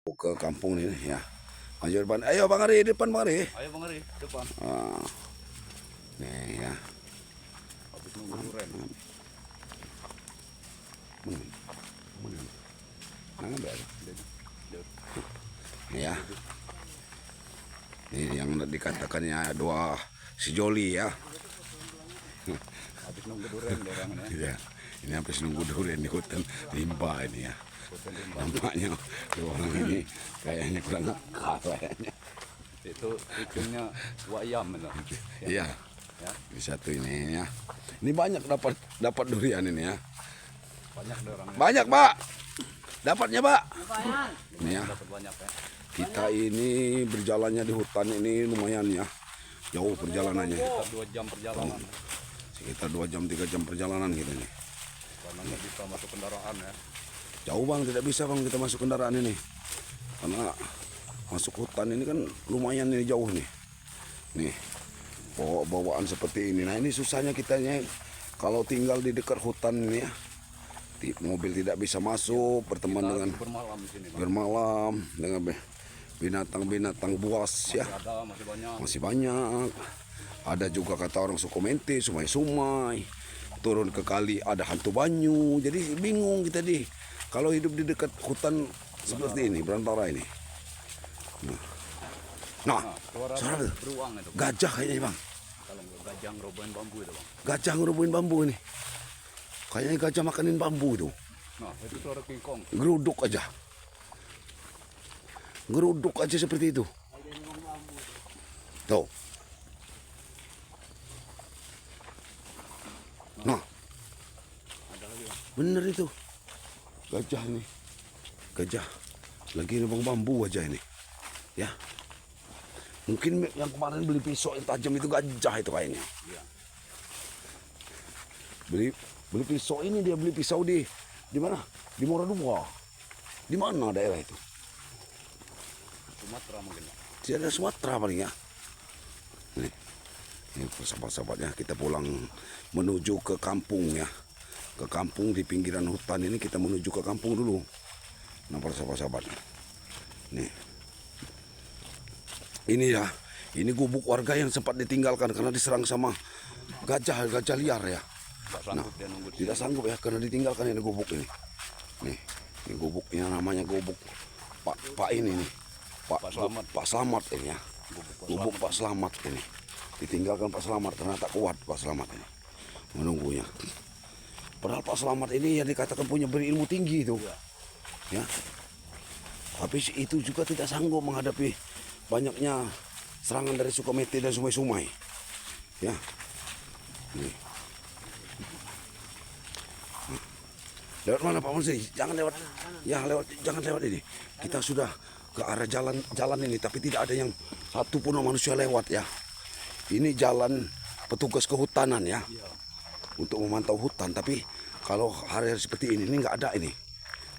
ke kampung ini ya. Maju depan. Ayo Bang Ari, depan Bang Ari. Ayo Bang Ari, depan. Nih ya. Habis nunggu duren. Nih ya. Ini yang dikatakannya dua si Joli ya. Habis nunggu duren orangnya. Ya. Ini habis nunggu durian di hutan rimba ini ya. Nampaknya dua orang ini kayaknya kurang akal kayaknya. Itu ikannya wayam itu. Iya. Ya. Di satu ini ya. Ini banyak dapat durian ini ya. Banyak orangnya. Banyak, Pak. Dapatnya, Pak. Ini ya. Dapat banyak ya. Kita ini berjalannya di hutan ini lumayan ya. Jauh perjalanannya. Sekitar 2 jam perjalanan. Sekitar 2 jam 3 jam perjalanan kita ini. Karena nggak bisa masuk kendaraan ya. Jauh Bang, tidak bisa Bang kita masuk kendaraan ini. Karena masuk hutan ini kan lumayan ini jauh nih. Nih, bawaan seperti ini. Nah ini susahnya kitanya kalau tinggal di dekat hutan ini ya. Mobil tidak bisa masuk, berteman dengan Bermalam di sini. Bang. bermalam dengan binatang-binatang buas ya. Ada masih banyak. Masih banyak. Ada juga kata orang Sukomente, sumai-sumai. Turun ke kali ada hantu banyu. Jadi bingung kita kalau hidup di dekat hutan seperti ini, berantara ini. Nah, suara tuh. Beruang itu. Gajah kayaknya Bang. Kalau nggak gajah ngerobohin bambu itu Bang. Gajah ngerubuhin bambu ini. Kayaknya gajah makanin bambu itu. Nah itu suara King Kong. Geruduk aja. Geruduk aja seperti itu. Tuh. Nah, Ada lagi Bang. bener itu. Gajah ini. Gajah. Lagi nebang bambu aja ini. Ya. Mungkin yang kemarin beli pisau yang tajam itu gajah itu kayaknya. Iya. Beli pisau ini dia beli pisau di mana? Di Moradua. Di mana daerah itu? Sumatera mungkin. Bang. Di daerah Sumatera paling ya. Ini sahabat-sahabatnya kita pulang menuju ke kampung ya. Ke kampung di pinggiran hutan ini kita menuju ke kampung dulu. Nah para sahabat-sahabat. Nih. Ini ya. Ini gubuk warga yang sempat ditinggalkan karena diserang sama gajah liar ya. Nggak sanggup dia nunggu di Tidak sanggup ya karena ditinggalkan ini gubuk ini. Nih, ini gubuknya namanya gubuk Pak ini nih. Pak Slamet ini ya. Gubuk Pak Slamet ini. Ditinggalkan Pak Slamet karena tak kuat Pak Slamet ini. Menunggunya. Padahal Pak Slamet ini yang dikatakan punya berilmu tinggi itu. Ya. Tapi itu juga tidak sanggup menghadapi banyaknya serangan dari Sukomete dan sumai-sumai. Ya. Nih. Lewat mana Pak Mansuri? Jangan lewat. Ya lewat, jangan lewat ini. Kita sudah ke arah jalan ini, tapi tidak ada yang satu pun manusia lewat ya. Ini jalan petugas kehutanan ya, untuk memantau hutan. Tapi kalau hari seperti ini nggak ada ini,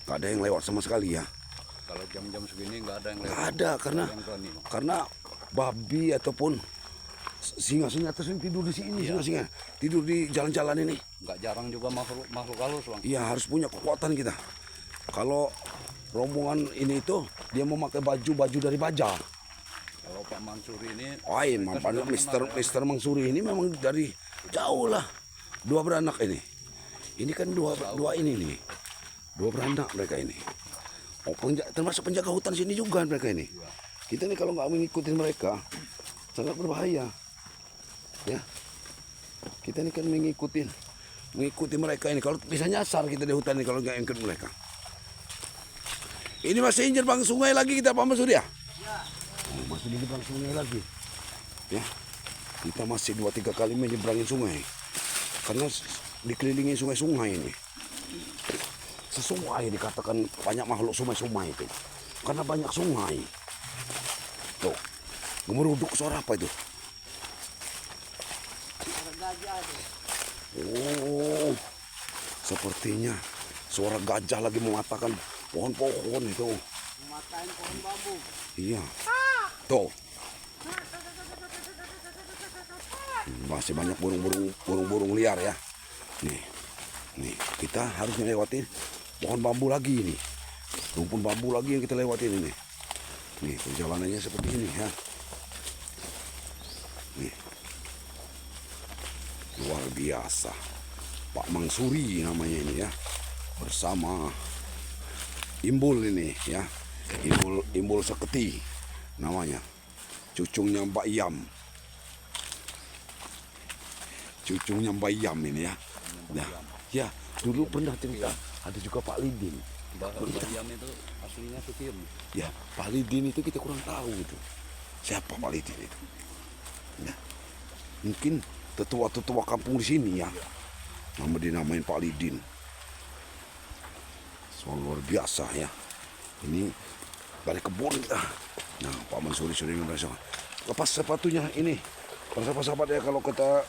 nggak ada yang lewat sama sekali ya. Kalau jam-jam segini nggak ada yang lewat. Nggak ada karena babi ataupun singa terus tidur di sini, singa tidur di jalan-jalan ini. Nggak jarang juga makhluk halus Bang. Iya harus punya kekuatan kita. Kalau rombongan ini itu dia memakai baju dari baja. Kalau Pak Mansuri ini, Mister Mansuri ini memang dari jauh lah. 2 beranak ini. Ini kan dua ini nih. 2 beranak mereka ini. Oh, termasuk penjaga hutan sini juga mereka ini. Kita nih kalau nggak mengikuti mereka sangat berbahaya. Ya. Kita ini kan mengikuti mereka ini. Kalau bisa nyasar kita di hutan ini kalau nggak ikut mereka. Ini masih injil bang sungai lagi kita Pak Mansuri ya? Oh, masih di depan sungai lagi. Ya. Kita masih 2-3 kali menyeberangin sungai. Karena dikelilingi sungai-sungai ini. Sesungai dikatakan banyak makhluk sungai itu. Karena banyak sungai. Tuh. Gemeruduk suara apa itu? Oh, sepertinya suara gajah lagi mematakan pohon-pohon itu. Mematain pohon bambu. Iya. Tuh. Masih banyak burung-burung liar ya. Nih kita harus melewati pohon bambu lagi ini. rumpun bambu lagi yang kita lewatin ini. Nih perjalanannya seperti ini ya. Nih. Luar biasa. Pak Mangsuri namanya ini ya. Bersama Imbul ini ya. Imbul Seketi namanya. Cucunya Mbak Yam. Cucunya Mbak Yam ini ya. Nah, ya, dulu pernah cerita ada juga Pak Lidin. Mbak Yam itu aslinya Sukiyem. Ya, Pak Lidin itu kita kurang tahu itu. Siapa Pak Lidin itu? Nah, mungkin tetua-tetua kampung di sini ya. Nama dinamain Pak Lidin. Soal luar biasa ya. Ini dari kebun kita. Nah, Pak Mansuri sudah berhasil. Lepas sepatunya ini. Para sahabat ya, kalau kita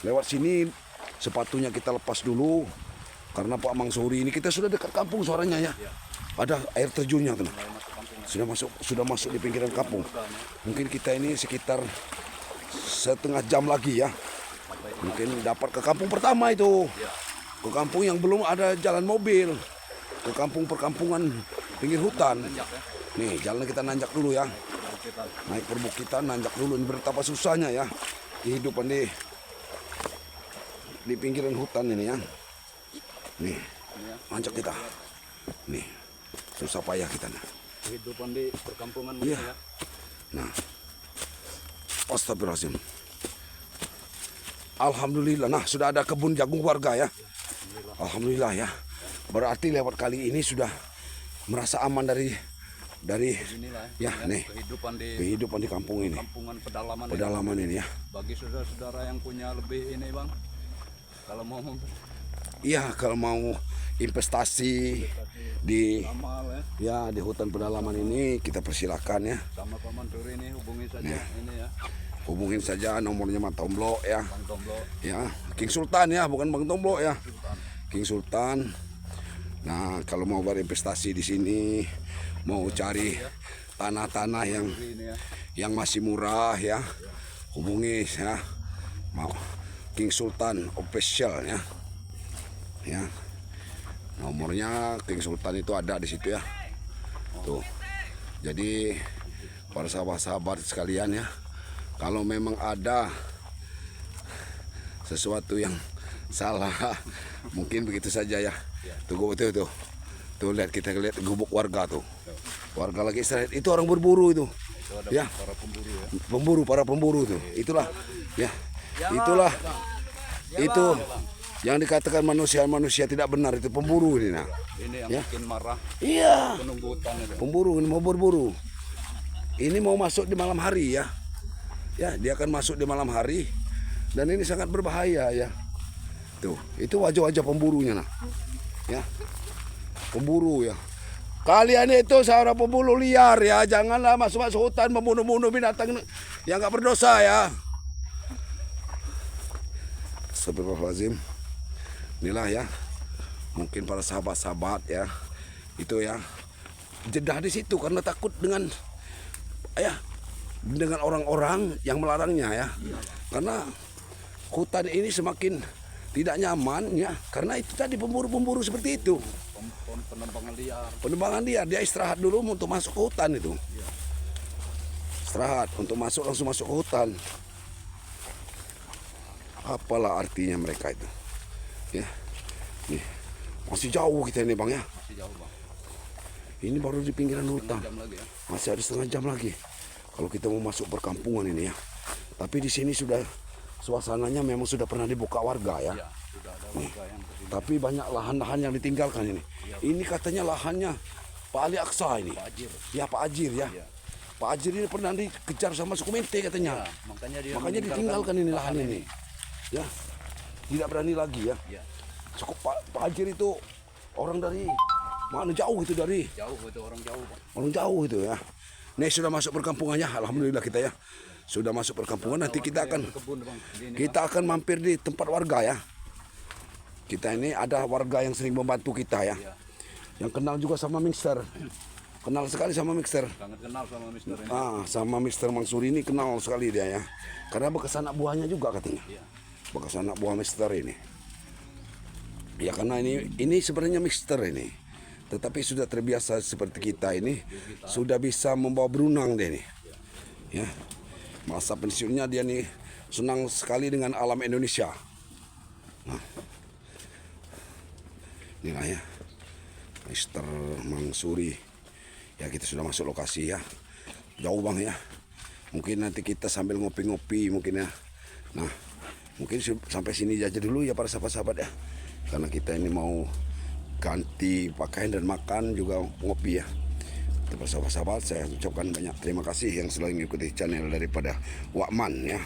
lewat sini sepatunya kita lepas dulu. Karena Pak Mangsuri ini kita sudah dekat kampung suaranya ya. Ada air terjunnya tuh. Sudah masuk di pinggiran kampung. Mungkin kita ini sekitar setengah jam lagi ya. Mungkin dapat ke kampung pertama itu. Ke kampung yang belum ada jalan mobil. Ke kampung perkampungan pinggir hutan. Nih, jalan kita nanjak dulu ya. Naik perbukitan, nanjak dulu. Ini betapa susahnya ya. Kehidupan di pinggiran hutan ini ya. Nih, nanjak kita. Nih, susah payah kita nih. Kehidupan di perkampungan Iya. ya. Nah, astagfirullahaladzim. Alhamdulillah. Nah, sudah ada kebun jagung warga ya. Alhamdulillah ya. Berarti lewat kali ini sudah merasa aman dari Inilah ya nih kehidupan di kehidupan di kampung ini. kampungan Pedalaman ini ya. Bagi saudara-saudara yang punya lebih ini bang, kalau mau Iya, kalau mau investasi di amal ya ya di hutan pedalaman ini kita persilakan ya. sama Pak Mansuri ini hubungi saja ini ya Hubungin saja nomornya Mas Tomblo ya. Bang Tomblo. Ya, King Sultan ya, bukan Bang Tomblo ya. King Sultan. Nah, kalau mau berinvestasi di sini, mau cari tanah-tanah Ini ya yang masih murah ya, hubungi ya. Mau King Sultan official ya. Ya. Nomornya King Sultan itu ada di situ ya. Tuh. Jadi para sahabat-sahabat sekalian ya, kalau memang ada sesuatu yang salah, mungkin begitu saja ya. Tuh tuh. Tuh lihat, kita lihat gubuk warga tuh. Warga lagi istirahat. Itu orang berburu itu. Ya. para pemburu ya. Para pemburu tuh. Itulah ya. Itulah itu yang dikatakan manusia tidak benar, itu pemburu ini nah. Ini yang Ya. bikin marah Iya. penunggu hutan itu. Pemburu ini mau berburu. Ini mau masuk di malam hari ya. Ya, dia akan masuk di malam hari dan ini sangat berbahaya ya. Tuh, itu wajah-wajah pemburunya nah. Ya. Pemburu ya. Kalian itu seorang pemburu liar ya, janganlah masuk hutan membunuh-bunuh binatang yang nggak berdosa ya. Astagfirullahaladzim. Inilah ya. Mungkin para sahabat-sahabat ya. Itu ya. Jedah di situ karena takut dengan orang-orang yang melarangnya ya. Karena hutan ini semakin tidak nyaman ya. Karena itu tadi pemburu-pemburu seperti itu. Penembangan liar. Penembangan dia istirahat dulu untuk masuk ke hutan itu. Istirahat untuk langsung masuk ke hutan. Apalah artinya mereka itu. Ya. Nih. Masih jauh kita ini Bang ya. Masih jauh bang. Ini baru di pinggiran hutan. Jam lagi ya. Masih ada setengah jam lagi. Kalau kita mau masuk perkampungan ini ya. Tapi di sini sudah suasananya memang sudah pernah dibuka warga ya. Ya sudah ada warga yang kesini. Tapi banyak lahan-lahan yang ditinggalkan ini. Ini katanya lahannya Pak Ali Aksa ini. Pak Ajir. Ya Pak Ajir ya. Pak Ajir ini pernah dikejar sama suku Mente katanya. Ya, makanya dia Makanya ditinggalkan ini lahan ini. Ya. Tidak berani lagi ya. Ya, Cukup Pak Ajir itu orang dari mana jauh itu dari jauh itu orang jauh bang. orang jauh itu ya. Nih sudah masuk perkampungannya, alhamdulillah kita ya. Sudah masuk perkampungan, nanti kita akan Kebun bang. Ini kita akan mampir di tempat warga ya. Kita ini ada warga yang sering membantu kita ya. Yang kenal juga sama Mixer. Kenal sekali sama Mixer. sangat kenal sama Mister ini. Sama Mr. Mangsuri ini kenal sekali dia ya. Karena bekas anak buahnya juga katanya. Iya. Bekas anak buah Mister ini. Ya karena ini sebenarnya Mister ini. tetapi sudah terbiasa seperti kita ini, sudah bisa membawa berunang dia nih. Ya, masa pensiunnya dia nih senang sekali dengan alam Indonesia. Nah, inilah ya, Mister Mangsuri. Ya, kita sudah masuk lokasi ya, jauh bang ya. Mungkin nanti kita sambil ngopi-ngopi mungkin ya. Nah, mungkin sampai sini aja dulu ya para sahabat-sahabat ya. Karena kita ini mau ganti pakaian dan makan juga ngopi ya. Para sahabat-sahabat, saya ucapkan banyak terima kasih yang selalu mengikuti channel daripada Wakman ya.